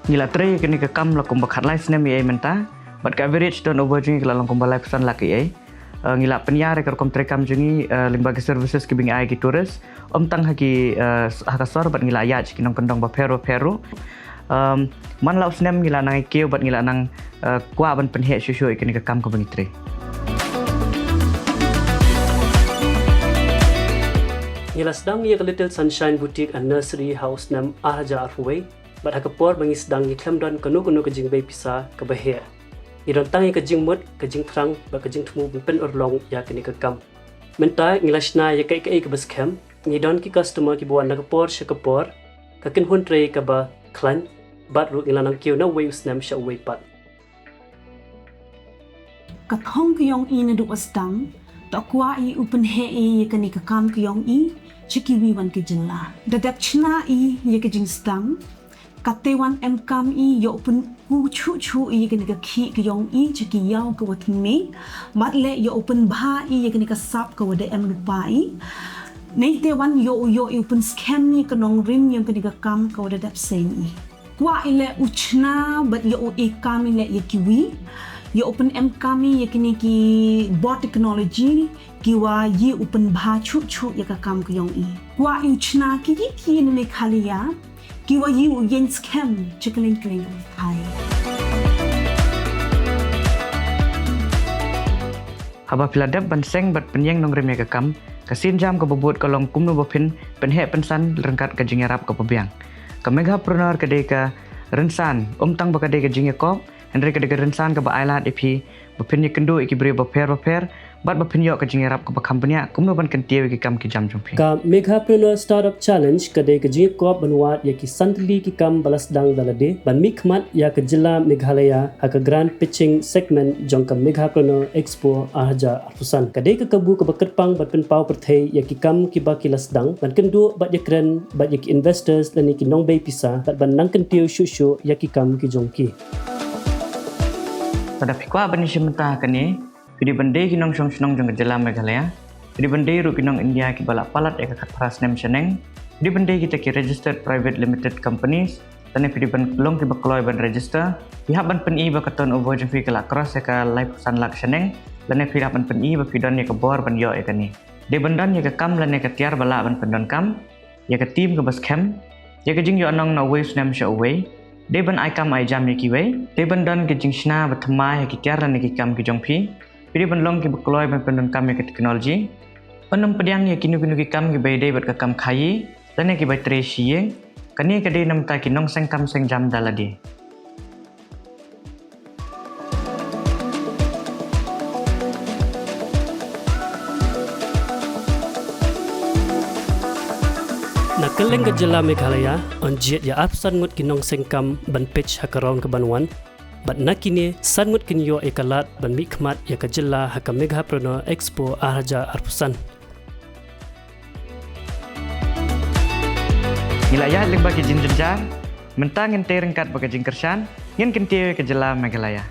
Ngila tre kini ke kam lakum bakat lai snem ye menta bat ka average don over jungi kala lakum balai pesan laki ye ngila penyare ke kom tre kam jungi lembaga services ke bingi ai ki turis tang haki hakasor bat ngila ya kinong kendong ba pero man lau snem ngila nang keu bat ngila nang kwa ban penhe shushu kini ke kam ko bingi tre ngila sedang ye Little Sunshine Boutique and Nursery House nam Arja Arway bat hakapor bangi sedang iklam don kanu ke jing bay pisa ke bahia idon tangi ke jing mut ke jing terang ba ke jing temu pen orlong ya kini ke kam mentai ngilashna ya kai ke baskem ngidon ki customer ki buan nakapor shakapor ka kin hun tre ka ba klan bat ru ilanang kiu na way usnam sha way pat ka thong kyong i na du asdang ta kwa i upen he e kani ka kam kyong i chiki wi wan ke jinla dadak chna i ye ke jing stang katewan kam i yo pun ku chu i kini ka khi ka yong i chiki yaw ka wat me matle yo pun bha i kini ka sap ka wade em lupa i nei te wan yo i pun scam ni ka nong rim yang kini ka kam ka wade dap sen i kwa ile uchna but yo e kam ile ye kiwi yo open kam i kini ki bot technology kiwa ye open bha chu ya ka kam ka yong i kwa uchna ki ne khaliya kiwa yu yen scam chikling hai haba piladap ban seng bat penyeng nong remya ke kam kasin jam ke bobot kolong kumno bopin penhe pensan rengkat ke jingarap ke pebiang ke megapreneur ke deka rensan tang ba ke deka jingekop Henry ke deka rensan ke ba island ipi bopin ye kendo iki bri baper bat bopin yo ke jingarap ke company kumno ban kentie ke kam ki jam jumpi ka Megapreneur Startup Challenge kadai ke jingekop banwat ya ki santli ki kam balas dang dalade ban mikmat ya ke jila Meghalaya haka grand pitching segment jong ka Megapreneur Expo Arja Arfusan kadai ke kabu ke baketpang bat penpau perthai ya ki kam ki ba kilas dang ban kendu bat ya kren bat ya ki investors dan ki nong bay pisa bat ban nang kentiu shushu ya ki kam ki jongki pada pikwa ban shimta kani Pidi bandai kinong song jong jela Meghalaya. Pidi bandai ru kinong India ki balak palat eka kat pras nem seneng. Pidi bandai kita ki registered private limited companies. Tane pidi ban long ki bakloi ban register. Pihak ban pen i ba katon over jong fi kala cross eka live san lak seneng. Lane pihak ban pen i ba pidon eka bor ban yo eka ni. De bandan eka kam lane eka tiar balak ban pendon kam. Eka team ke bas camp. Eka jing yo anong na waves nem sha away. De ban ai kam ai jam ki way. De bandan ke jing shna ba thamai ki tiar lane ki kam ki jong fi. Pidi banlong ki bakloi ban pendon kam ke teknologi. Panam pediang ya kinu ki kam ki bay day bat ka kam khayi. Lane ki bay tre shiyeng. Kani ka day nam ta ki nong seng kam seng jam daladi. Nakaleng ke jela Meghalaya on jet ya apsan ngut kinong sengkam ban pitch hakarong ke banwan bat nakini sangut kinyo ekalat ban mikmat ya ke jela haka Megapreneur Expo Arja Arfusan Nilaya ling bagi jin jenjar mentang ente rengkat bagi jin kersan ngin kentie ke jela Meghalaya